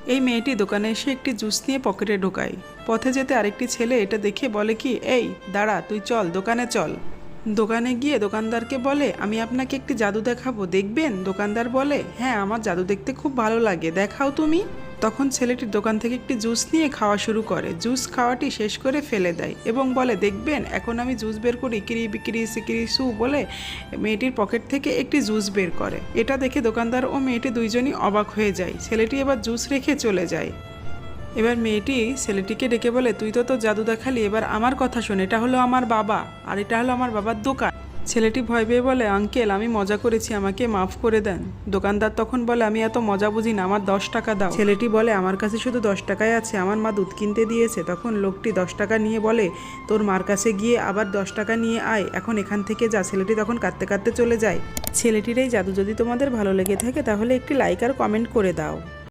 এই মেয়েটি দোকানে এসে একটি জুস নিয়ে পকেটে ঢোকায়। পথে যেতে আরেকটি ছেলে এটা দেখে বলে কি, এই দাঁড়া, তুই চল দোকানে চল। দোকানে গিয়ে দোকানদারকে বলে, আমি আপনাকে একটি জাদু দেখাবো, দেখবেন? দোকানদার বলে, হ্যাঁ, আমার জাদু দেখতে খুব ভালো লাগে, দেখাও তুমি। তখন ছেলেটির দোকান থেকে একটি জুস নিয়ে খাওয়া শুরু করে। জুস খাওয়াটি শেষ করে ফেলে দেয় এবং বলে, দেখবেন এখন আমি জুস বের করি, কিরি বিকিরি সিকিরি সু বলে মেয়েটির পকেট থেকে একটি জুস বের করে। এটা দেখে দোকানদার ও মেয়েটি দুইজনই অবাক হয়ে যায়। ছেলেটি এবার জুস রেখে চলে যায়। এবার মেয়েটি ছেলেটিকে ডেকে বলে, তুই তো জাদু দেখালি, এবার আমার কথা শোন, এটা হলো আমার বাবা আর এটা হলো আমার বাবার দোকান। ছেলেটি ভয় পেয়ে বলে, আঙ্কেল আমি মজা করেছি, আমাকে মাফ করে দেন। দোকানদার তখন বলে, আমি এত মজা বুঝি না, আমার 10 টাকা দাও। ছেলেটি বলে, আমার কাছে শুধু 10 টাকাই আছে, আমার মা দুধ কিনতে দিয়েছে। তখন লোকটি 10 টাকা নিয়ে বলে, তোর মার কাছে গিয়ে আবার 10 টাকা নিয়ে আয়, এখন এখান থেকে যা। ছেলেটি তখন কাঁদতে কাঁদতে চলে যায়। ছেলেটির এই জাদু যদি তোমাদের ভালো লেগে থাকে তাহলে একটি লাইক আর কমেন্ট করে দাও।